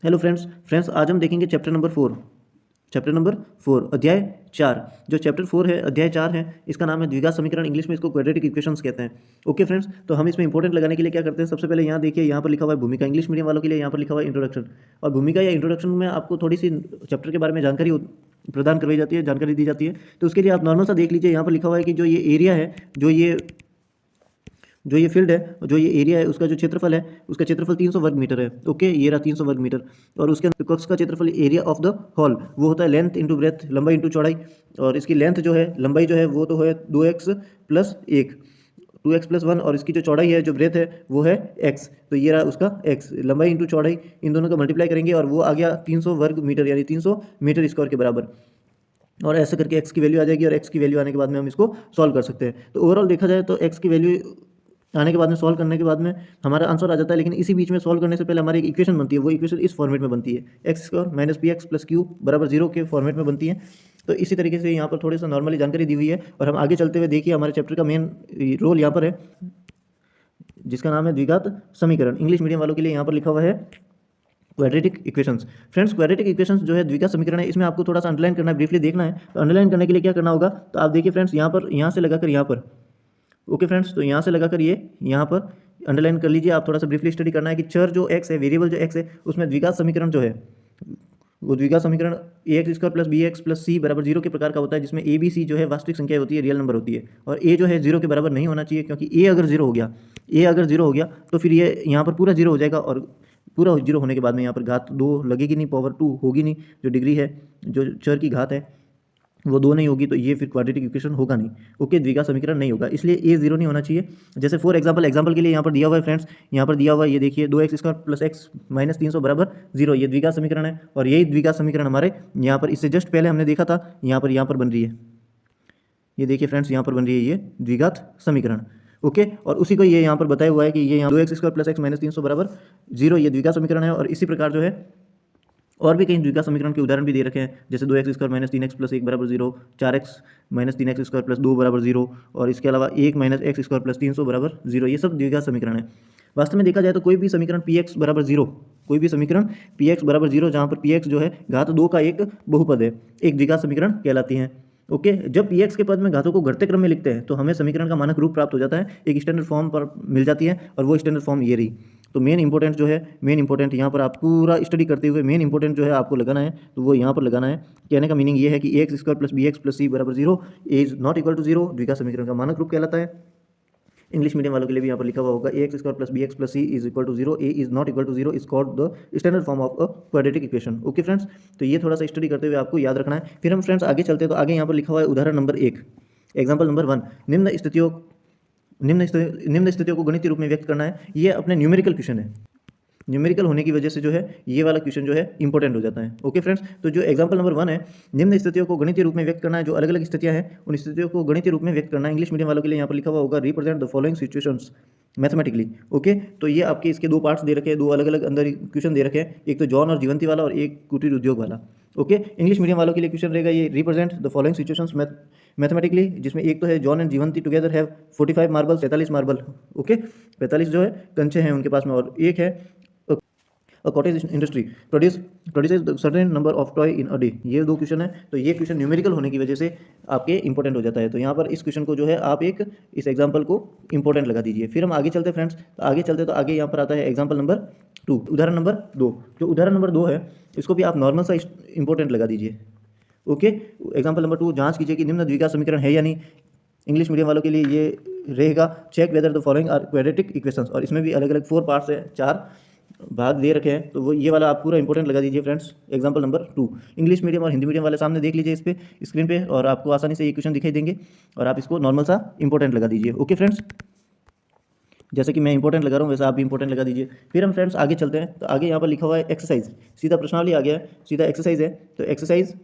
Hello friends आज हम देखेंगे चैप्टर नंबर 4 अध्याय 4। जो चैप्टर 4 है अध्याय 4 है, इसका नाम है द्विघात समीकरण, इंग्लिश में इसको क्वाड्रेटिक इक्वेशंस कहते हैं। ओके फ्रेंड्स, तो हम इसमें इंपॉर्टेंट लगाने के लिए क्या करते हैं, सबसे पहले यहाँ देखिए, यहाँ पर लिखा हुआ है भूमिका, इंग्लिश मीडियम वालों के लिए यहाँ पर लिखा हुआ है इंट्रोडक्शन। और भूमिका या इंट्रोडक्शन में आपको थोड़ी सी चैप्टर के बारे में जानकारी प्रदान करवाई जाती है, जानकारी दी जाती है। तो उसके लिए आप नॉर्मल सा देख लीजिए, यहाँ पर लिखा हुआ है कि जो ये एरिया है, जो ये फील्ड है, जो ये एरिया है, उसका जो क्षेत्रफल है, उसका क्षेत्रफल 300 वर्ग मीटर है। ओके, ये रहा 300 वर्ग मीटर। और उसके अंदर कक्ष का क्षेत्रफल, एरिया ऑफ द हॉल, वो होता है लेंथ इंटू ब्रेथ, लंबाई इंटू चौड़ाई। और इसकी लेंथ जो है, लंबाई जो है, वो तो है 2x प्लस 1, 2x प्लस 1। और इसकी जो चौड़ाई है, जो ब्रेथ है, वो है x। तो ये रहा उसका x, लंबाई इंटू चौड़ाई, इन दोनों का मल्टीप्लाई करेंगे और वो आ गया 300 वर्ग मीटर, यानी 300 मीटर स्क्वायर के बराबर। और ऐसे करके x की वैल्यू आ जाएगी, और x की वैल्यू आने के बाद में हम इसको सॉल्व कर सकते हैं। तो ओवरऑल देखा जाए तो x की वैल्यू आने के बाद में, सॉल्व करने के बाद में हमारा आंसर आ जाता है। लेकिन इसी बीच में सॉल्व करने से पहले हमारी एक इक्वेशन बनती है, वो इक्वेशन इस फॉर्मेट में बनती है, x square minus P x plus Q बराबर 0 के फॉर्मेट में बनती है। तो इसी तरीके से यहाँ पर थोड़ी सा नॉर्मली जानकारी दी हुई है। और हम आगे चलते हुए देखिए, हमारे चैप्टर का मेन रोल यहाँ पर है, जिसका नाम है द्विघात समीकरण। इंग्लिश मीडियम वालों के लिए यहाँ पर लिखा हुआ है quadratic equations. Friends, quadratic equations जो है द्विघात समीकरण है, इसमें आपको थोड़ा सा अंडरलाइन करना है, ब्रीफली देखना है। तो अंडरलाइन करने के लिए क्या करना होगा, तो आप देखिए फ्रेंड्स, यहाँ से लगाकर यहाँ पर, ओके फ्रेंड्स, तो यहाँ से लगाकर ये यहाँ पर अंडरलाइन कर लीजिए। आप थोड़ा सा ब्रीफली स्टडी करना है कि चर जो x है, वेरिएबल जो x है, उसमें द्विघात समीकरण जो है, वो द्विघात समीकरण ax square plus bx plus c बराबर 0 के प्रकार का होता है, जिसमें a b c जो है वास्तविक संख्या होती है, रियल नंबर होती है। और a जो है 0 के बराबर नहीं होना चाहिए, क्योंकि a अगर 0 हो गया तो फिर ये यहाँ पर पूरा 0 हो जाएगा। और पूरा 0 होने के बाद में यहाँ पर घात 2 लगेगी नहीं, पावर 2 होगी नहीं, जो डिग्री है, जो चर की घात है, वो 2 नहीं होगी, तो ये फिर क्वाड्रेटिक इक्वेशन होगा नहीं। ओके, द्विघात समीकरण नहीं होगा, इसलिए a 0 नहीं होना चाहिए। जैसे फॉर एग्जांपल के लिए यहाँ पर दिया हुआ है फ्रेंड्स, यहाँ पर दिया हुआ है, ये देखिए 2x square plus x minus 300 बराबर 0, ये द्विघात समीकरण है। और यही द्विघात समीकरण हमारे यहाँ पर, इससे जस्ट पहले हमने देखा था, यहाँ पर बन रही है, ये देखिए फ्रेंड्स, यहाँ पर बन रही है ये द्विघात समीकरण। ओके, और उसी को ये यहाँ पर बताया हुआ है कि ये यहाँ 2x square plus x minus 300 बराबर 0, ये द्विघात समीकरण है। और इसी प्रकार जो है और भी कई द्विघात समीकरण के उदाहरण भी दे रखे हैं, जैसे 2x square minus 3x plus 1 बराबर 0, 4x minus 3x square plus 2 बराबर 0, और इसके अलावा 1 माइनस x स्क्वायर प्लस 300 बराबर 0। ये सब द्विघात समीकरण है। वास्तव में देखा जाए तो कोई भी समीकरण px बराबर 0, कोई भी समीकरण px बराबर 0, जहाँ पर px जो है घात 2 का एक बहुपद है, एक द्विघात समीकरण कहलाती है। ओके, जब px के पद में घातों को घटते क्रम में लिखते हैं, तो हमें समीकरण का मानक रूप प्राप्त हो जाता है, एक स्टैंडर्ड फॉर्म पर मिल जाती है, और वो स्टैंडर्ड फॉर्म ये रही। तो मेन इंपॉर्टेंट जो है, मेन इंपॉर्टेंट यहाँ पर आप पूरा स्टडी करते हुए मेन इंपॉर्टेंट जो है आपको लगाना है, तो वो यहाँ पर लगाना है। कहने का मीनिंग ये है कि x square plus B x plus c बराबर 0 इज नॉट इक्वल टू 0 द्विघात समीकरण का मानक रूप कहलाता है। इंग्लिश मीडियम वालों के लिए भी यहाँ पर लिखा हुआ होगा, x square plus B x plus C is equal to 0, a is not equal to 0 is called the standard form of a quadratic equation. Okay friends, तो ये थोड़ा सा स्टडी करते हुए आपको याद रखना है। फिर हम फ्रेंड्स आगे चलते हैं, तो आगे यहाँ पर लिखा हुआ है उदाहरण नंबर 1, एग्जाम्पल नंबर 1, निम्न स्थितियों को गणितीय रूप में व्यक्त करना है। ये अपने न्यूमेरिकल क्वेश्चन है, न्यूमेरिकल होने की वजह से जो है ये वाला क्वेश्चन जो है इंपॉर्टेंट हो जाता है। ओके फ्रेंड्स, तो जो एग्जांपल नंबर 1 है, निम्न स्थितियों को गणितीय रूप में व्यक्त करना है, जो अलग अलग स्थितियां हैं, उन स्थितियों को गणितीय रूप में व्यक्त करना है। इंग्लिश मीडियम वालों के लिए यहाँ पर लिखा हुआ होगा, represent the following situations mathematically. Okay, तो ये आपके इसके दो पार्ट्स दे रखे हैं, दो अलग अलग अंदर क्वेश्चन दे रखे हैं, एक तो जॉन और जीवंती वाला, और एक कुटीर उद्योग वाला। ओके, इंग्लिश मीडियम वालों के लिए क्वेश्चन रहेगा ये, represent the following situations mathematically, जिसमें एक तो है John and Jivanti together have 45 marble, 45 marble. Okay, 45 जो है कंचे हैं उनके पास में, और एक है a cottage industry produces certain number of toy in a day. ये दो क्वेश्चन है, तो ये क्वेश्चन न्यूमेरिकल होने की वजह से आपके इंपॉर्टेंट हो जाता है। तो यहाँ पर इस क्वेश्चन को जो है आप एक इस एग्जाम्पल को इंपॉर्टेंट लगा दीजिए। फिर हम आगे चलते हैं फ्रेंड्स, तो आगे चलते तो आगे यहाँ पर आता है एग्जाम्पल नंबर 2, उदाहरण नंबर 2। जो उदाहरण नंबर 2 है, इसको भी आप नॉर्मल सा इंपॉर्टेंट लगा दीजिए। ओके, एग्जाम्पल नंबर 2, जाँच कीजिए कि निम्न द्विघात समीकरण है या नहीं। इंग्लिश मीडियम वालों के लिए ये रहेगा, check whether the following are quadratic equations, और इसमें भी अलग अलग 4 पार्ट्स है, 4 भाग दे रखे हैं, तो वो ये वाला आप पूरा इंपॉर्टेंट लगा दीजिए friends. Example number 2, English medium और हिंदी मीडियम वाले सामने देख लीजिए इस पे स्क्रीन पे, और आपको आसानी से ये क्वेश्चन दिखाई देंगे, और आप इसको नॉर्मल सा इंपॉर्टेंट लगा दीजिए। ओके फ्रेंड्स, जैसे कि मैं इंपॉर्टेंट लगा रहा हूँ वैसे आप भी इंपॉर्टेंट लगा दीजिए। फिर हम फ्रेंड्स आगे चलते हैं, तो आगे यहाँ पर लिखा हुआ है एक्सरसाइज, सीधा प्रश्नावली आ गया है, सीधा एक्सरसाइज है। तो एक्सरसाइज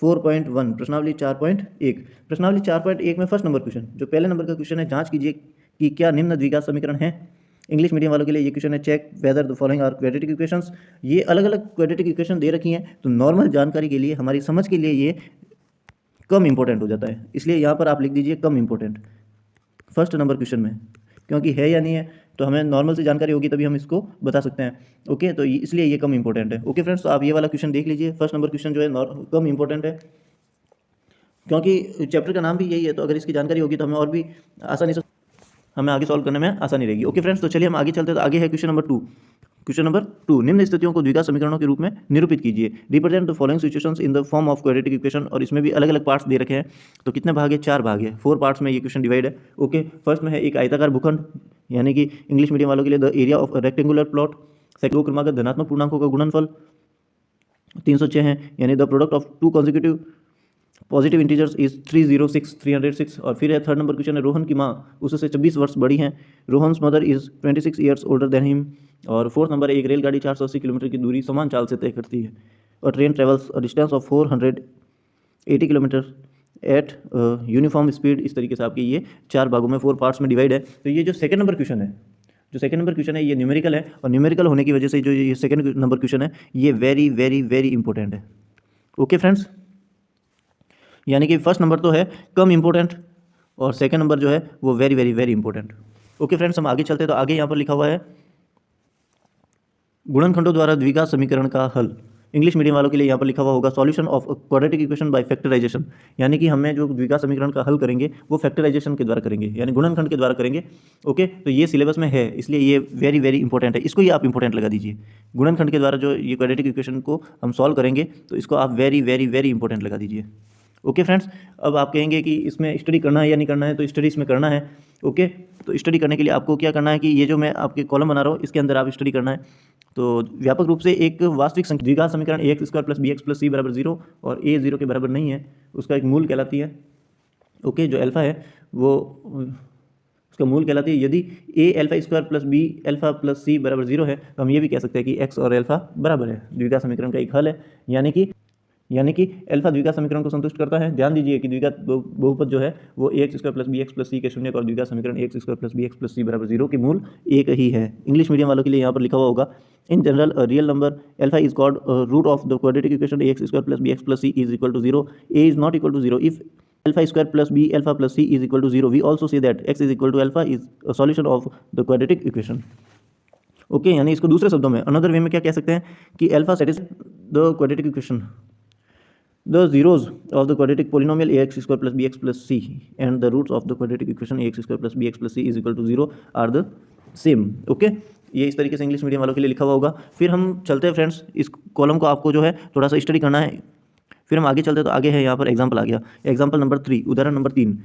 4.1, प्रश्नावली 4.1, प्रश्नावली 4.1 में फर्स्ट नंबर क्वेश्चन, जो पहले नंबर का क्वेश्चन है, जांच कीजिए कि क्या निम्न द्विघात समीकरण है। इंग्लिश मीडियम वालों के लिए ये क्वेश्चन है, check whether the following are quadratic equations. ये अलग अलग क्वाड्रेटिक इक्वेशन दे रखी हैं, तो नॉर्मल जानकारी के लिए, हमारी समझ के लिए ये कम इंपॉर्टेंट हो जाता है, इसलिए यहाँ पर आप लिख दीजिए कम इंपॉर्टेंट फर्स्ट नंबर क्वेश्चन में, क्योंकि है या नहीं है, तो हमें नॉर्मल से जानकारी होगी तभी हम इसको बता सकते हैं। ओके, तो इसलिए ये कम इंपॉर्टेंट है। ओके फ्रेंड्स, तो आप ये वाला क्वेश्चन देख लीजिए। फर्स्ट नंबर क्वेश्चन जो है कम इंपॉर्टेंट है, क्योंकि चैप्टर का नाम भी यही है, तो अगर इसकी जानकारी होगी तो हमें और भी आसानी से हमें आगे सॉल्व करने में आसानी रहेगी। ओके फ्रेंड्स, तो चलिए हम आगे चलते हैं। तो आगे है क्वेश्चन नंबर 2। क्वेश्चन नंबर 2, निम्न स्थितियों को द्विघात समीकरणों के रूप में निरूपित कीजिए। Represent the following situations in the form of quadratic equation. और इसमें भी अलग अलग पार्ट्स दे रखे हैं। तो कितने भाग है? 4 भाग है। 4 पार्ट्स में ये क्वेश्चन डिवाइड है। ओके, फर्स्ट में है एक आयताकार भूखंड, यानी कि इंग्लिश मीडियम वालों के लिए the area of rectangular plot. Second, क्रमागत धनात्मक पूर्णांकों का गुणनफल 306 है, यानी the product of 2 consecutive positive integers is 306। और फिर है थर्ड नंबर क्वेश्चन है, रोहन की माँ उससे 26 वर्ष बड़ी हैं। Rohan's mother is 26 years older than him. और फोर्थ नंबर है, एक रेलगाड़ी 480 किलोमीटर की दूरी समान चाल से तय करती है। और train travels a distance of 480 kilometre eight uniform speed. इस तरीके से आपके ये 4 भागों में 4 पार्ट्स में डिवाइड है। तो ये जो सेकंड नंबर क्वेश्चन है, ये न्यूमेरिकल है, और न्यूमेरिकल होने की वजह से जो ये सेकंड नंबर क्वेश्चन है ये वेरी वेरी वेरी इंपॉर्टेंट है। ओके फ्रेंड्स, यानी कि फर्स्ट नंबर तो है कम इंपॉर्टेंट, और सेकंड नंबर जो है वो very very very important. Okay friends, हम आगे चलते हैं। तो आगे यहाँ पर लिखा हुआ है गुणनखंडों द्वारा द्विघात समीकरण का हल। इंग्लिश मीडियम वालों के लिए यहाँ पर लिखा हुआ होगा solution of quadratic equation by factorisation, यानी कि हमें जो द्विघात समीकरण का हल करेंगे वो फैक्टराइजेशन के द्वारा करेंगे, यानी गुणनखंड के द्वारा करेंगे। ओके, तो ये सिलेबस में है, इसलिए ये वेरी वेरी इंपॉर्टेंट है। इसको ही आप इंपॉर्टेंट लगा दीजिए। गुणनखंड के द्वारा जो ये क्वाड्रेटिक इक्वेशन को हम सॉल्व करेंगे तो इसको आप वेरी वेरी वेरी इंपॉर्टेंट लगा दीजिए। ओके फ्रेंड्स, अब आप कहेंगे कि इसमें स्टडी करना है या नहीं करना है, तो स्टडी इसमें करना है। ओके, तो स्टडी करने के लिए आपको क्या करना है कि ये जो मैं आपके कॉलम बना रहा हूँ इसके अंदर आप स्टडी करना है। तो व्यापक रूप से एक वास्तविक संख्या द्विघात समीकरण ax² + bx + c = 0 और a 0 के बराबर नहीं है, उसका एक मूल कहलाती है। ओके, जो अल्फा है वो उसका मूल कहलाती है। यदि a α² + b α + c = 0 है तो हम ये भी कह सकते हैं कि x और अल्फा बराबर है। द्विघात समीकरण का एक हल है, यानी कि अल्फा द्विघात समीकरण को संतुष्ट करता है। ध्यान दीजिए कि द्विघात बहुपद जो है वो ax² + bx + c के शून्य और द्विघात समीकरण ax² + bx + c = 0 के मूल एक ही है। इंग्लिश मीडियम वालों के लिए यहाँ पर लिखा हुआ होगा in general real number alpha is called root of the quadratic equation ax² + bx + c = 0, a is not equal to 0 if α² + b α + c = 0. We also say that x = alpha is a solution of the quadratic equation. Okay, यानी इसको दूसरे शब्दों में another way में क्या कह सकते हैं कि alpha satisfies the quadratic equation, the zeros of the quadratic polynomial ax² + bx + c and the roots of the quadratic equation ax² + bx + c = 0 are the same. Okay, ये इस तरीके से इंग्लिश मीडियम वालों के लिए लिखा हुआ होगा। फिर हम चलते हैं फ्रेंड्स, इस कॉलम को आपको जो है थोड़ा सा स्टडी करना है। फिर हम आगे चलते हैं। तो आगे है यहाँ पर एग्जाम्पल आ गया, एग्जाम्पल नंबर 3, उदाहरण नंबर 3।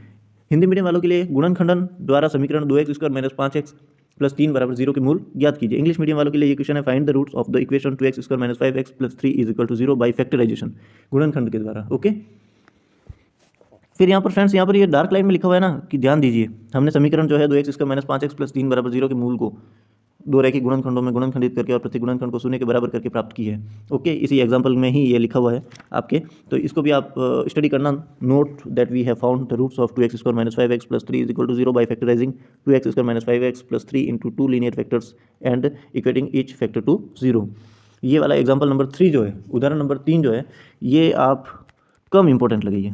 हिंदी मीडियम वालों के लिए गुणनखंडन द्वारा समीकरण 2x² - 5x + 3 = 0 के मूल ज्ञात कीजिए। इंग्लिश मीडियम वालों के लिए ये क्वेश्चन है find the roots of the equation 2x² - 5x + 3 = 0 by factorisation, गुणनखंड के द्वारा। ओके, फिर यहाँ पर फ्रेंड्स, यहाँ पर ये डार्क लाइन में लिखा हुआ है ना कि ध्यान दीजिए, हमने समीकरण जो है 2x² - 5x + 3 = 0 के मूल को 2 रैखिक गुणनखंडों में गुणनखंडित करके और प्रति गुणनखंड को शून्य के बराबर करके प्राप्त की है। ओके, इसी एग्जांपल में ही ये लिखा हुआ है आपके, तो इसको भी आप स्टडी करना। Note that we have found the roots of 2x² - 5x + 3 = 0 by factorising 2x² - 5x + 3 into 2 linear factors and equating each factor to 0। ये वाला एग्जाम्पल नंबर 3 जो है, उदाहरण नंबर 3 जो है, ये आप कम इंपॉर्टेंट लगाइए।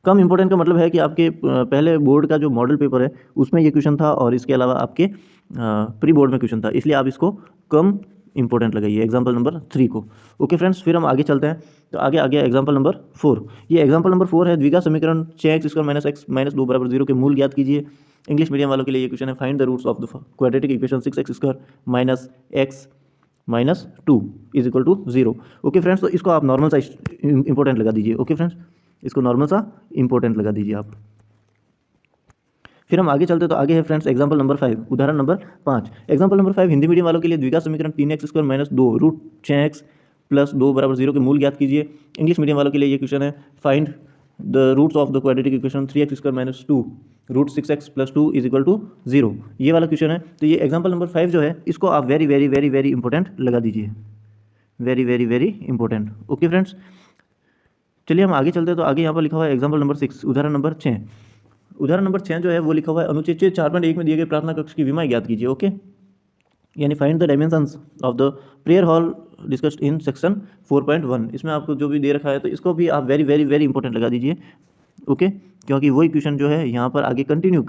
कम इंपॉर्टेंट का मतलब है कि आपके पहले बोर्ड का जो मॉडल पेपर है उसमें ये क्वेश्चन था, और इसके अलावा आपके प्री बोर्ड में क्वेश्चन था, इसलिए आप इसको कम इंपॉर्टेंट लगाइए एग्जाम्पल नंबर 3 को। ओके फ्रेंड्स, फिर हम आगे चलते हैं। तो आगे आ गया एग्जाम्पल नंबर 4। ये एग्जाम्पल नंबर 4 है द्विघात समीकरण 6x² - x - 2 = 0 के मूल ज्ञात कीजिए। इंग्लिश मीडियम वालों के लिए ये क्वेश्चन है find the roots of the quadratic equation 6x² - x - 2 = 0। Okay friends, तो इसको आप नॉर्मल सा इंपॉर्टेंट लगा दीजिए। ओके फ्रेंड्स, इसको नॉर्मल सा इंपॉर्टेंट लगा दीजिए आप। फिर हम आगे चलते, तो आगे है फ्रेंड्स एग्जांपल नंबर 5, उदाहरण number 5। Example number 5 Hindi medium वालों के लिए द्विघात समीकरण 3x² - 2 रूट 6x + 2 = 0 के मूल ज्ञात कीजिए। इंग्लिश मीडियम वालों के लिए ये क्वेश्चन है find the roots of the quadratic equation 3x² - 2 root 6x + 2 = 0। ये वाला क्वेश्चन है। तो ये एग्जाम्पल नंबर 5 जो है इसको आप very very very very important लगा दीजिए, very very very important. Okay friends, चलिए हम आगे चलते हैं। तो आगे यहाँ पर लिखा हुआ है एग्जाम्पल नंबर 6, उदाहरण नंबर 6। उदाहरण नंबर 6 जो है वो लिखा हुआ है अनुच्छेद 4.1 में दिए गए प्रार्थना कक्ष की विमा ज्ञात कीजिए। ओके, यानी find the dimensions of the prayer hall discussed in section 4.1। इसमें आपको जो भी दे रखा है तो इसको भी आप वेरी वेरी वेरी इंपॉर्टेंट लगा दीजिए। ओके, क्योंकि वही क्वेश्चन जो है यहाँ पर आगे कंटिन्यू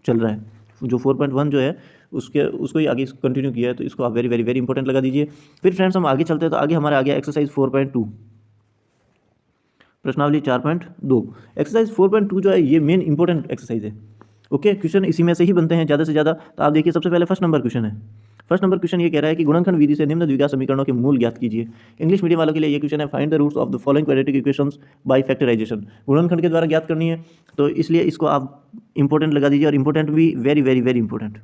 चल रहा है। जो 4.1 जो है उसको ही आगे कंटिन्यू किया है, तो इसको आप वेरी वेरी वेरी इंपॉर्टेंट लगा दीजिए। फिर फ्रेंड्स हम आगे चलते हैं, तो आगे हमारा आ गया एक्सरसाइज 4.2 प्रश्नावली 4.2। एक्सरसाइज 4.2 जो है ये मेन इंपॉर्टेंट एक्सरसाइज है। ओके, क्वेश्चन इसी में से ही बनते हैं ज़्यादा से ज़्यादा। तो आप देखिए सबसे पहले फर्स्ट नंबर क्वेश्चन है। फर्स्ट नंबर क्वेश्चन ये कह रहा है कि गुणनखंड विधि से निम्न द्विघात समीकरणों के मूल ज्ञात कीजिए। इंग्लिश मीडियम वालों के लिए ये क्वेश्चन है, find the roots of the following quadratic equations by factorisation. गुणनखंड के द्वारा ज्ञात करनी है, तो इसलिए इसको आप इंपॉर्टेंट लगा दीजिए, और इंपॉर्टेंट भी very very very important.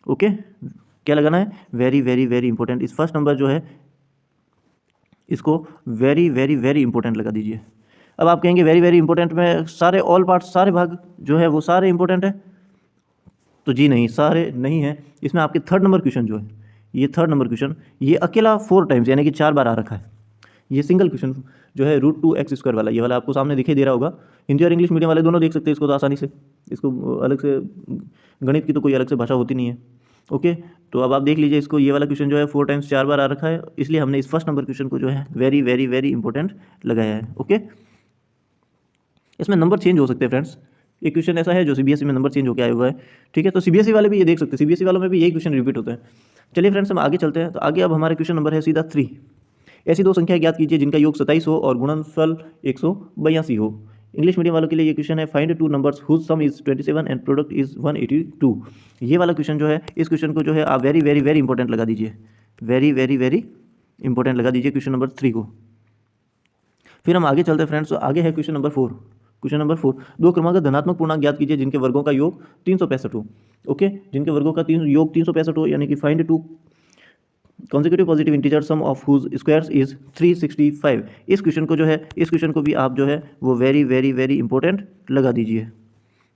Okay, क्या लगाना है, वेरी वेरी वेरी इंपॉर्टेंट। इस फर्स्ट नंबर जो है इसको वेरी वेरी वेरी इंपॉर्टेंट लगा दीजिए। अब आप कहेंगे वेरी वेरी इंपॉर्टेंट में सारे ऑल पार्ट सारे भाग जो है वो सारे इंपॉर्टेंट है, तो जी नहीं, सारे नहीं है। इसमें आपके थर्ड नंबर क्वेश्चन जो है, ये थर्ड नंबर क्वेश्चन ये अकेला 4 टाइम्स यानी कि 4 बार आ रखा है। ये सिंगल क्वेश्चन जो है √2x² वाला, ये वाला आपको सामने दिखाई दे रहा होगा। हिंदी और इंग्लिश मीडियम वाले दोनों देख सकते हैं इसको तो आसानी से। इसको अलग से गणित की तो कोई अलग से भाषा होती नहीं है। ओके, तो अब आप देख लीजिए इसको, ये वाला क्वेश्चन जो है 4 टाइम्स 4 बार आ रखा है, इसलिए हमने इस फर्स्ट नंबर क्वेश्चन को जो है वेरी वेरी वेरी इंपॉर्टेंट लगाया है। ओके, इसमें नंबर चेंज हो सकते हैं फ्रेंड्स। एक क्वेश्चन ऐसा है जो सीबीएसई में नंबर चेंज होकर आया हुआ है, ठीक है, तो सीबीएसई वाले भी ये देख सकते हैं, सीबीएसई वालों में भी यही क्वेश्चन रिपीट होते हैं। चलिए फ्रेंड्स हम आगे चलते हैं, तो आगे अब हमारे क्वेश्चन नंबर है सीधा 3। ऐसी दो संख्या ज्ञात कीजिए जिनका योग 27 हो और गुणनफल 182 हो। इंग्लिश मीडियम वालों के लिए ये क्वेश्चन है, find 2 numbers whose sum is 27 and product is 182। ये वाला क्वेश्चन जो है, इस क्वेश्चन को जो है आप वेरी वेरी वेरी इंपॉर्टेंट लगा दीजिए, वेरी वेरी वेरी इंपॉर्टेंट लगा दीजिए क्वेश्चन नंबर 3 को। फिर हम आगे चलते हैं फ्रेंड्स, तो आगे है क्वेश्चन नंबर 4। क्वेश्चन नंबर 4, दो क्रमागत धनात्मक पूर्णांक ज्ञात कीजिए जिनके वर्गों का योग 365 हो। ओके, जिनके वर्गों का योग 365 हो, यानी कि find 2 consecutive positive integer sum of whose squares is 365। इस क्वेश्चन को जो है, इस क्वेश्चन को भी आप जो है वो वेरी वेरी वेरी इंपॉर्टेंट लगा दीजिए।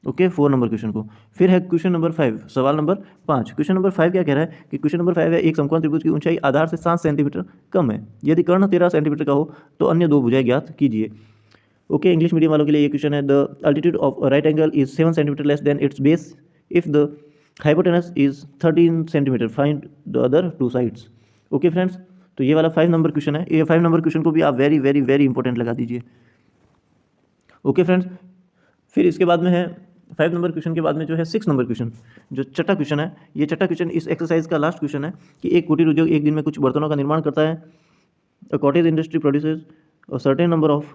ओके, 4 नंबर क्वेश्चन को। फिर है क्वेश्चन नंबर 5, सवाल नंबर 5। क्वेश्चन नंबर 5 क्या कह रहा है कि क्वेश्चन नंबर 5 है, एक समकोण त्रिभुज की ऊंचाई आधार से 7 सेंटीमीटर कम है, यदि कर्ण 13 सेंटीमीटर का हो तो अन्य दो भुजाएं ज्ञात कीजिए। ओके, इंग्लिश मीडियम वालों के लिए ये क्वेश्चन है, the altitude of right angle is 7 centimetre less than it's base if the hypotenuse is 13 centimetre, find the other 2 sides. Okay friends, तो ये वाला 5 नंबर क्वेश्चन है, ये 5 नंबर क्वेश्चन को भी आप वेरी वेरी वेरी इंपॉर्टेंट लगा दीजिए। ओके फ्रेंड्स, फिर इसके बाद में है 5 नंबर क्वेश्चन के बाद में जो है 6 नंबर क्वेश्चन, जो छठा क्वेश्चन है। ये छठा क्वेश्चन इस एक्सरसाइज का लास्ट क्वेश्चन है कि एक कुटीर उद्योग एक दिन में कुछ बर्तनों का निर्माण करता है। A cottage industry produces a certain number of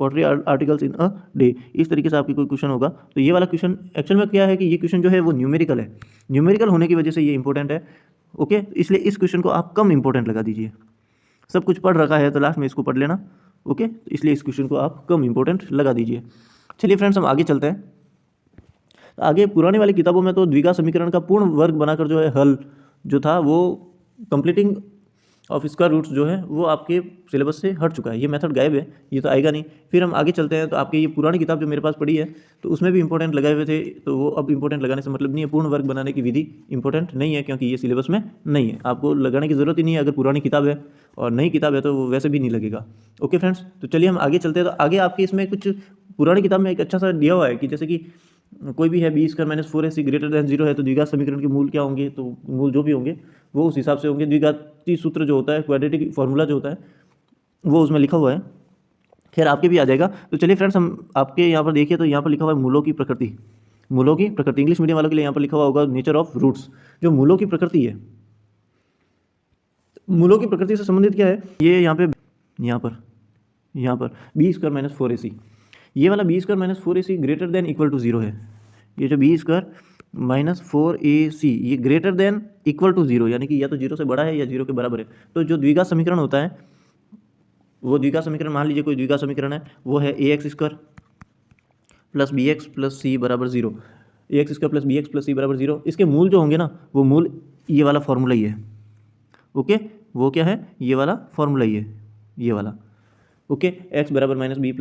pottery articles in a day. इस तरीके से आपकी कोई क्वेश्चन होगा, तो ये वाला क्वेश्चन एक्चुअल में क्या है कि ये क्वेश्चन जो है वो न्यूमेरिकल है, न्यूमेरिकल होने की वजह से ये इंपॉर्टेंट है। ओके, इसलिए इस क्वेश्चन को आप कम इंपॉर्टेंट लगा दीजिए। सब कुछ पढ़ रखा है तो लास्ट में इसको पढ़ लेना। ओके, तो इसलिए इस क्वेश्चन को आप कम इंपॉर्टेंट लगा दीजिए। चलिए फ्रेंड्स हम आगे चलते हैं। आगे पुरानी वाली किताबों में तो द्विघात समीकरण का पूर्ण वर्ग बनाकर जो है हल जो था वो कंप्लीटिंग ऑफ स्क्वायर रूट्स जो है वो आपके सिलेबस से हट चुका है, ये मेथड गायब है, ये तो आएगा नहीं। फिर हम आगे चलते हैं, तो आपकी ये पुरानी किताब जो मेरे पास पड़ी है तो उसमें भी इंपॉर्टेंट लगाए हुए थे, तो वो अब इंपॉर्टेंट लगाने से मतलब नहीं है। पूर्ण वर्ग बनाने की विधि इंपॉर्टेंट नहीं है क्योंकि ये सिलेबस में नहीं है, आपको लगाने की ज़रूरत ही नहीं है। अगर पुरानी किताब है और नई किताब है तो वो वैसे भी नहीं लगेगा। ओके फ्रेंड्स, तो चलिए हम आगे चलते हैं। तो आगे आपके इसमें कुछ पुरानी किताब में एक अच्छा सा दिया हुआ है कि जैसे कि कोई भी है b² - 4ac ग्रेटर देन 0 है, तो द्विघात समीकरण के मूल क्या होंगे, तो मूल जो भी होंगे वो उस हिसाब से होंगे। द्विघाती सूत्र जो होता है, क्वाड्रेटिक फार्मूला जो होता है वो उसमें लिखा हुआ है। खैर आपके भी आ जाएगा। तो चलिए फ्रेंड्स हम आपके यहाँ पर देखिए, तो यहाँ पर लिखा हुआ है मूलों की प्रकृति। मूलों की प्रकृति इंग्लिश मीडियम वालों के लिए यहाँ पर लिखा हुआ होगा नेचर ऑफ रूट्स। जो मूलों की प्रकृति है, मूलों की प्रकृति से संबंधित क्या है, ये यहाँ पर b² - 4ac, ये वाला b² - 4ac greater than equal to 0 है। ये जो b² - 4ac ये ग्रेटर देन इक्वल टू 0 यानी कि या तो 0 से बड़ा है या 0 के बराबर है। तो जो द्विघात समीकरण होता है वो द्विघात समीकरण, मान लीजिए कोई द्विघात समीकरण है, वो है ax² + bx + c = 0। ax² + bx + c = 0। इसके मूल जो होंगे ना, वो मूल ये वाला फॉर्मूला ही है। ओके, वो क्या है, ये वाला फॉर्मूला ही है, ये वाला। Okay, x = -b +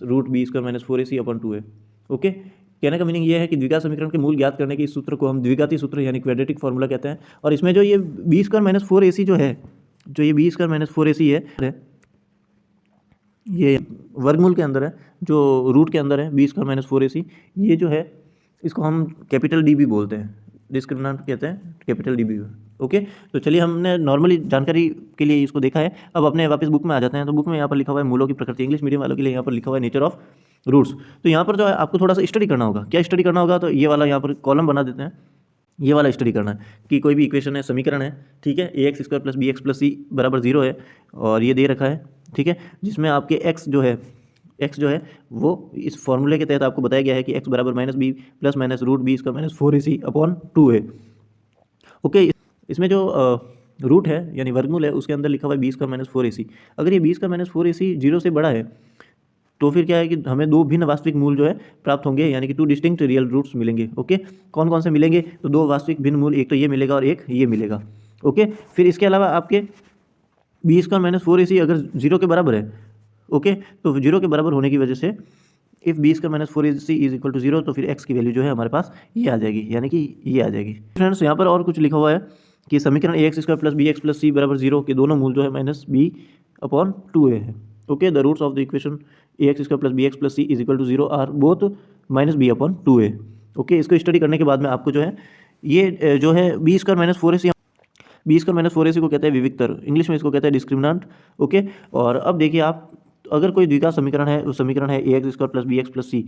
√b² - 4ac/2 है। ओके, कहने का मीनिंग ये है कि द्विघात समीकरण के मूल ज्ञात करने के इस सूत्र को हम द्विघाती सूत्र यानी क्वाड्रेटिक फार्मूला कहते हैं। और इसमें जो ये b² - 4ac जो है, जो ये b² - 4ac है, ये वर्गमूल के अंदर है, जो रूट के अंदर है b² - 4ac, ये जो है इसको हम कैपिटल D भी बोलते हैं, डिस्क्रिमिनेंट कहते हैं कैपिटल D भी। ओके, तो चलिए हमने नॉर्मली जानकारी के लिए इसको देखा है। अब अपने वापस बुक में आ जाते हैं। तो बुक में यहाँ पर लिखा हुआ है मूलों की प्रकृति, इंग्लिश मीडियम वालों के लिए यहाँ पर लिखा हुआ है नेचर ऑफ रूट्स। तो यहाँ पर जो है आपको थोड़ा सा स्टडी करना होगा। क्या स्टडी करना होगा, तो ये वाला यहाँ पर कॉलम बना देते हैं। ये वाला स्टडी करना है कि कोई भी इक्वेशन है, समीकरण है, ठीक है, a x square plus B x plus c बराबर 0 है और ये दे रखा है, ठीक है, जिसमें आपके एक्स जो है वो इस फॉर्मूले के तहत आपको बताया गया है कि एक्स बराबर minus b plus minus root b square minus 4ac upon 2 है। ओके, इसमें जो रूट है यानी वर्गमूल है उसके अंदर लिखा हुआ है बी स्क्वायर माइनस 4ac। अगर ये बी स्क्वायर माइनस 4ac 0 से बड़ा है तो फिर क्या है कि हमें दो भिन्न वास्तविक मूल जो है प्राप्त होंगे, यानी कि 2 डिस्टिंक्ट रियल रूट्स मिलेंगे। ओके, कौन कौन से मिलेंगे? तो 2 वास्तविक भिन्न मूल, एक तो ये मिलेगा और एक ये मिलेगा। ओके, फिर इसके अलावा आपके बी स्क्वायर माइनस 4ac अगर 0 के बराबर है, ओके, तो 0 के बराबर होने की वजह से if b square minus 4ac is equal to 0, तो फिर x की वैल्यू जो है हमारे पास ये आ जाएगी, यानी कि ये आ जाएगी। फ्रेंड्स, यहाँ पर और कुछ लिखा हुआ है कि समीकरण a x square plus B x plus c बराबर 0 के दोनों मूल जो है माइनस बी अपॉन 2a है। Okay, the roots of the equation A x square plus B x plus C is equal to 0 are both minus B upon 2a। Okay, इसको study करने के बाद में आपको जो है ये जो है B square minus 4ac, B square minus 4ac को कहते हैं विविक्तर, इंग्लिश में इसको कहते हैं डिस्क्रिमिनेंट। ओके, और अब देखिए आप, अगर कोई द्विघात समीकरण है, उस समीकरण है a x square plus B x plus c,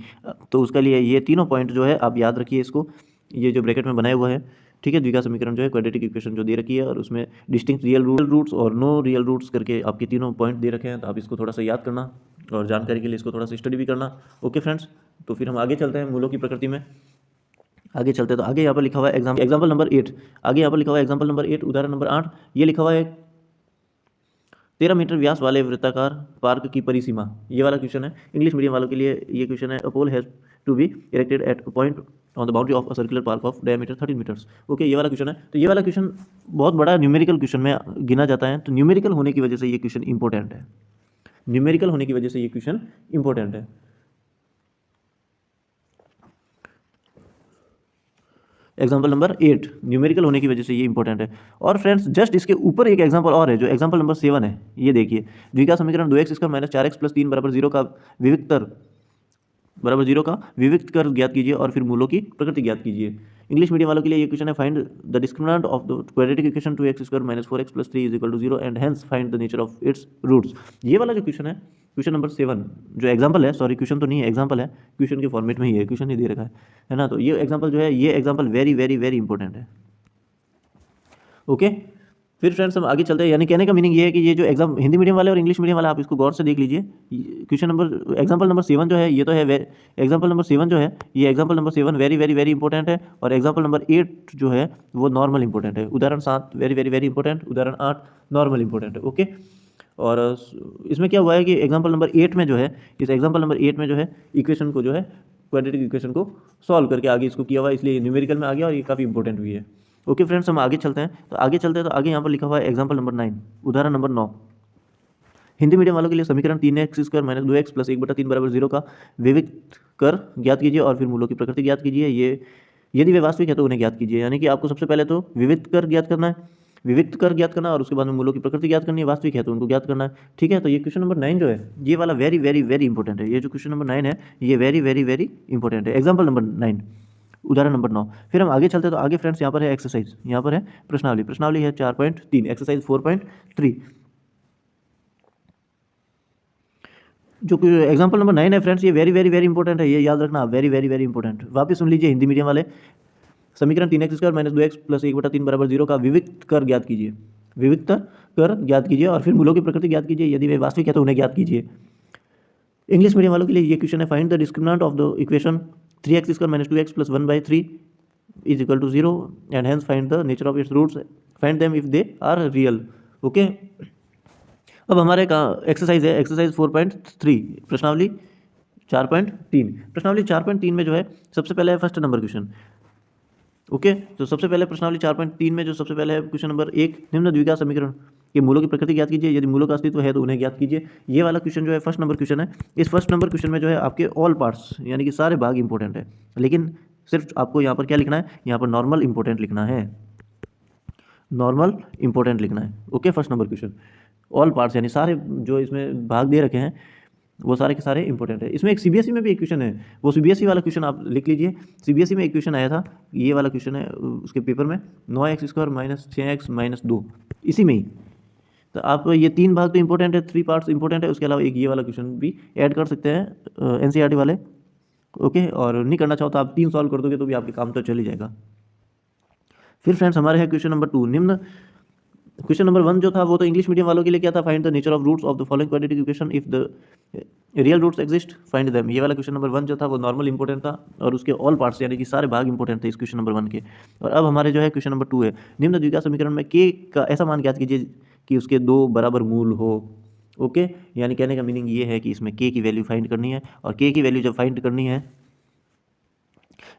तो उसका लिए ये तीनों पॉइंट जो है आप याद रखिए इसको, ये जो ब्रैकेट में बनाया हुआ है, ठीक है। द्विघात समीकरण जो है क्वाड्रेटिक इक्वेशन जो दे रखी है और उसमें डिस्टिंक्ट रियल रूट्स और नो रियल रूट्स करके आपके तीनों पॉइंट दे रखे हैं, तो आप इसको थोड़ा सा याद करना और जानकारी के लिए इसको थोड़ा सा स्टडी भी करना। ओके फ्रेंड्स, तो फिर हम आगे चलते हैं मूलों की प्रकृति में। आगे चलते हैं तो आगे यहाँ पर लिखा हुआ है एग्जाम्पल नंबर 8, आगे यहाँ पर लिखा हुआ है एग्जाम्पल नंबर 8 उदाहरण नंबर 8, ये लिखा हुआ है 13 मीटर व्यास वाले वृत्ताकार पार्क की परिसीमा। ये वाला क्वेश्चन है, इंग्लिश मीडियम वालों के लिए ये क्वेश्चन है। A pole has to be erected at a point on the boundary of a circular park of diameter 13 metres. Okay, ये वाला क्वेश्चन है। तो ये वाला क्वेश्चन बहुत बड़ा न्यूमेरिकल क्वेश्चन में गिना जाता है, तो न्यूमेरिकल होने की वजह से ये क्वेश्चन इंपॉर्टेंट है, न्यूमेरिकल होने की वजह से ये क्वेश्चन इंपॉर्टेंट है। एग्जाम्पल नंबर 8 न्यूमेरिकल होने की वजह से ये इंपॉर्टेंट है। और फ्रेंड्स, जस्ट इसके ऊपर एक एग्जाम्पल और है जो एग्जाम्पल नंबर 7 है, ये देखिए, द्विघात समीकरण 2x square minus 4x plus 3 बराबर 0 का विविक्तर बराबर 0 का विविक्त कर ज्ञात कीजिए और फिर मूलों की प्रकृति ज्ञात कीजिए। इंग्लिश मीडियम वालों के लिए ये क्वेश्चन है, find the discriminant of the quadratic equation 2x square minus 4x plus 3 is equal to 0 and hence find the nature of its roots. ये वाला जो क्वेश्चन है, क्वेश्चन नंबर 7 जो एग्जाम्पल है, सॉरी क्वेश्चन तो नहीं है, एग्जाम्पल है, क्वेश्चन के फॉर्मेट में ही है, क्वेश्चन नहीं दे रखा है ना। तो ये एग्जाम्पल जो है, ये example very very very important है। ओके, फिर फ्रेंड्स हम आगे चलते हैं, यानी कहने का मीनिंग ये है कि ये जो एग्जाम हिंदी मीडियम वाले और इंग्लिश मीडियम वाला, आप इसको गौर से देख लीजिए। क्वेश्चन नंबर एग्जाम्पल नंबर 7 जो है, ये तो है एग्जाम्पल नंबर 7 जो है, ये example number 7 very very very important है, और एग्जाम्पल नंबर 8 जो है वो नॉर्मल इंपॉर्टेंट है। उदाहरण 7 वेरी वेरी वेरी इंपॉर्टेंट, उदाहरण 8 नॉर्मल इंपॉर्टेंट है। ओके, और इसमें क्या हुआ है कि एग्जाम्पल नंबर 8 में जो है, इस एग्जाम्पल नंबर 8 में जो है इक्वेशन को जो है क्वाड्रेटिक इक्वेशन को सॉल्व करके आगे इसको किया हुआ है, इसलिए न्यूमेरिकल में आ गया और ये काफ़ी इंपॉर्टेंट भी है। ओके फ्रेंड्स, हम आगे चलते हैं, तो आगे यहाँ पर लिखा हुआ है एग्जाम्पल नंबर 9 उदाहरण नंबर 9, हिंदी मीडियम वालों के लिए समीकरण 3x square minus 2x plus 1/3 बराबर 0 का विविक्त कर ज्ञात कीजिए और फिर मूलों की प्रकृति ज्ञात कीजिए। ये यदि वे वास्तविक है तो उन्हें ज्ञात कीजिए, यानी कि आपको सबसे पहले तो विविक्त कर ज्ञात करना है, विविक्त कर ज्ञात करना, और उसके बाद में मूलों की प्रकृति ज्ञात करनी है, वास्तविक है तो उनको ज्ञात करना है। ठीक है, तो ये क्वेश्चन नंबर 9 जो है, ये वाला वेरी वेरी वेरी इंपॉर्टेंट है। ये जो क्वेश्चन नंबर 9 है, ये वेरी वेरी वेरी इंपॉर्टेंट है, एग्जाम्पल नंबर 9 उदाहरण नंबर 9। फिर हम आगे चलते हैं, तो आगे फ्रेंड्स यहाँ पर है एक्सरसाइज, यहाँ पर है प्रश्नावली है 4.3, एक्सरसाइज 4.3। जो एग्जाम्पल नंबर 9 है फ्रेंड्स, ये वेरी वेरी वेरी इंपॉर्टेंट है, ये याद रखना, वेरी वेरी वेरी इंपॉर्टेंट। वापस सुन लीजिए हिंदी मीडियम वाले, समीकरण 3x square minus 2x plus 1/3 बराबर 0 का विविक्त कर ज्ञात कीजिए, विविक्त कर ज्ञात कीजिए और फिर मूलों की प्रकृति ज्ञात कीजिए, यदि वे वास्तविक है तो उन्हें ज्ञात कीजिए। इंग्लिश मीडियम वालों के लिए ये क्वेश्चन है, find the discriminant of the equation 3x square minus 2x plus 1/3 is equal to 0 and hence find the nature of its roots, find them if they are real. Okay, अब हमारे का exercise है, exercise 4.3 प्रश्नावली 4.3। प्रश्नावली 4.3 में जो है सबसे पहले है फर्स्ट नंबर क्वेश्चन। ओके, तो सबसे पहले प्रश्नावली 4.3 में जो सबसे पहले है क्वेश्चन नंबर 1, निम्न द्विघात समीकरण के मूलों की प्रकृति ज्ञात कीजिए, यदि मूलों का अस्तित्व है तो उन्हें ज्ञात कीजिए। ये वाला क्वेश्चन जो है फर्स्ट नंबर क्वेश्चन है। इस फर्स्ट नंबर क्वेश्चन में जो है आपके ऑल पार्ट्स यानी कि सारे भाग इंपॉर्टेंट है, लेकिन सिर्फ आपको यहाँ पर क्या लिखना है, यहाँ पर नॉर्मल इंपॉर्टेंट लिखना है, नॉर्मल इंपॉर्टेंट लिखना है। Okay, first number question all parts यानी सारे जो इसमें भाग दे रखे हैं वो सारे के सारे इंपॉर्टेंट है। इसमें एक सीबीएसई में भी एक क्वेश्चन है, वो सीबीएसई वाला क्वेश्चन आप लिख लीजिए। सीबीएसई में एक क्वेश्चन आया था, ये वाला क्वेश्चन है उसके पेपर में, 9x square minus 6x minus 2, इसी में ही। तो आप ये 3 भाग तो इंपॉर्टेंट है, 3 पार्ट्स इंपॉर्टेंट है, उसके अलावा एक ये वाला क्वेश्चन भी ऐड कर सकते हैं एनसीईआरटी वाले। ओके, और नहीं करना चाहो तो आप 3 सॉल्व कर दोगे तो भी आपके काम तो चल ही जाएगा। फिर फ्रेंड्स हमारे है क्वेश्चन नंबर 2। निम्न क्वेश्चन नंबर 1 जो था वो तो इंग्लिश मीडियम वालों के लिए क्या था, find the nature of roots of the following quadratic equation if the real roots exist find them. ये वाला क्वेश्चन नंबर 1 जो था वो नॉर्मल इंपॉर्टेंट था और उसके ऑल पार्ट्स यानी कि सारे भाग इंपॉर्टेंट थे इस क्वेश्चन नंबर 1 के। और अब हमारे जो है क्वेश्चन नंबर 2 है, निम्न द्विघात समीकरण में के का ऐसा मान ज्ञात कीजिए कि उसके 2 बराबर मूल हो। ओके, यानी कहने का मीनिंग ये है कि इसमें के की वैल्यू फाइंड करनी है, और के की वैल्यू जब फाइंड करनी है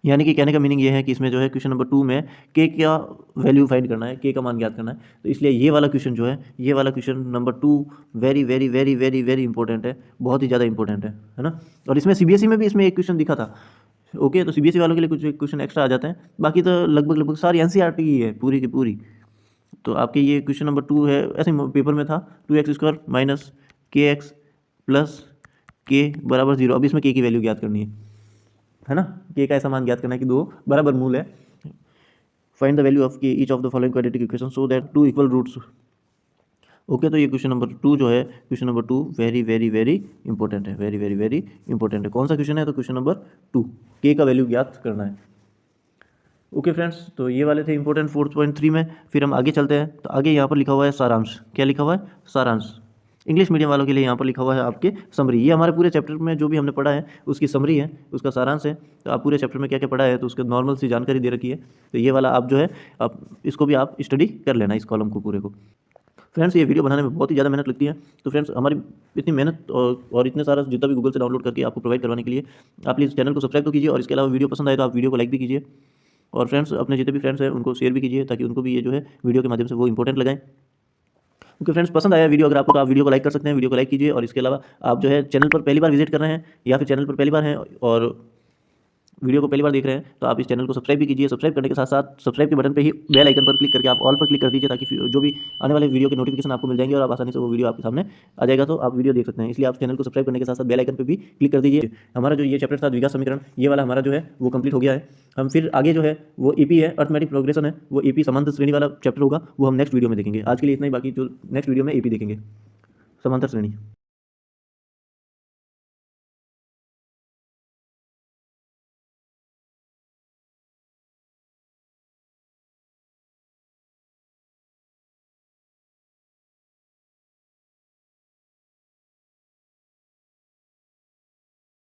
यानी कि कहने का मीनिंग ये है कि इसमें जो है क्वेश्चन नंबर 2 में के का वैल्यू फाइंड करना है, के का मान ज्ञात करना है। तो इसलिए ये वाला क्वेश्चन जो है, ये वाला question number 2 very very very very very important है, बहुत ही ज़्यादा इंपॉर्टेंट है ना। और इसमें सीबीएसई में भी इसमें एक क्वेश्चन दिखा था। ओके, तो सीबीएसई वालों के लिए कुछ क्वेश्चन एक्स्ट्रा आ जाते हैं, बाकी तो लगभग सारी एनसीईआरटी ही है पूरी की पूरी। तो आपके ये क्वेश्चन नंबर 2 है, ऐसे पेपर में था 2x² माइनस kx प्लस के बराबर 0। अब इसमें के की वैल्यू ज्ञात करनी है ना, के का ऐसा मान ज्ञात करना है कि 2 बराबर मूल है। Find the value of K each of the following quadratic equation so that 2 equal roots. Okay, तो ये क्वेश्चन नंबर 2 जो है, question number 2 very very very important है, वेरी वेरी वेरी इंपॉर्टेंट है। कौन सा क्वेश्चन है, तो क्वेश्चन नंबर 2, के का वैल्यू ज्ञात करना है। ओके फ्रेंड्स, तो ये वाले थे इंपॉर्टेंट 4.3 में। फिर हम आगे चलते हैं, तो आगे यहाँ पर लिखा हुआ है सारांश। क्या लिखा हुआ है, सारांश। इंग्लिश मीडियम वालों के लिए यहाँ पर लिखा हुआ है आपके समरी। ये हमारे पूरे चैप्टर में जो भी हमने पढ़ा है उसकी समरी है, उसका सारांश है। तो आप पूरे चैप्टर में क्या क्या पढ़ा है तो उसके नॉर्मल सी जानकारी दे रखी है। तो ये वाला आप जो है आप इसको भी आप स्टडी कर लेना, इस कॉलम को पूरे को। फ्रेंड्स, ये वीडियो बनाने में बहुत ही ज़्यादा मेहनत लगती है। तो फ्रेंड्स, हमारी इतनी मेहनत और इतने सारा जितना भी गूगल से डाउनलोड करके आपको प्रोवाइड करवाने के लिए आप प्लीज़ चैनल को सब्सक्राइब तो कीजिए, और इसके अलावा वीडियो पसंद आए तो आप वीडियो को लाइक भी कीजिए। और फ्रेंड्स, अपने जितने भी फ्रेंड्स हैं उनको शेयर भी कीजिए ताकि उनको भी ये जो है वीडियो के माध्यम से वो इंपॉर्टेंट लगाएं। ओके फ्रेंड्स, पसंद आया वीडियो अगर आपको तो आप वीडियो को लाइक कर सकते हैं, वीडियो को लाइक कीजिए। और इसके अलावा आप जो है चैनल पर पहली बार विजिट कर रहे हैं या फिर चैनल पर पहली बार हैं और वीडियो को पहली बार देख रहे हैं तो आप इस चैनल को सब्सक्राइब भी कीजिए। सब्सक्राइब करने के साथ साथ सब्सक्राइब के बटन पे ही बेल आइकन पर क्लिक करके आप ऑल पर क्लिक कर दीजिए ताकि जो भी आने वाले वीडियो के नोटिफिकेशन आपको मिल जाएंगे और आप आसानी से वो वीडियो आपके सामने आ जाएगा, तो आप वीडियो देख सकते हैं। इसलिए आप चैनल को सब्सक्राइब करने के साथ साथ बेल आइकन पर भी क्लिक कर दीजिए। हमारा जो ये चैप्टर था द्विघात समीकरण, ये वाला हमारा जो है वो कंप्लीट हो गया है। हम फिर आगे जो है वो ईपी है, अर्थमेटिक प्रोग्रेशन है, वो ईपी समांतर श्रेणी वाला चैप्टर होगा, वो हम नेक्स्ट वीडियो में देखेंगे। आज के लिए इतना ही, बाकी जो नेक्स्ट वीडियो में ईपी देखेंगे, समांतर श्रेणी।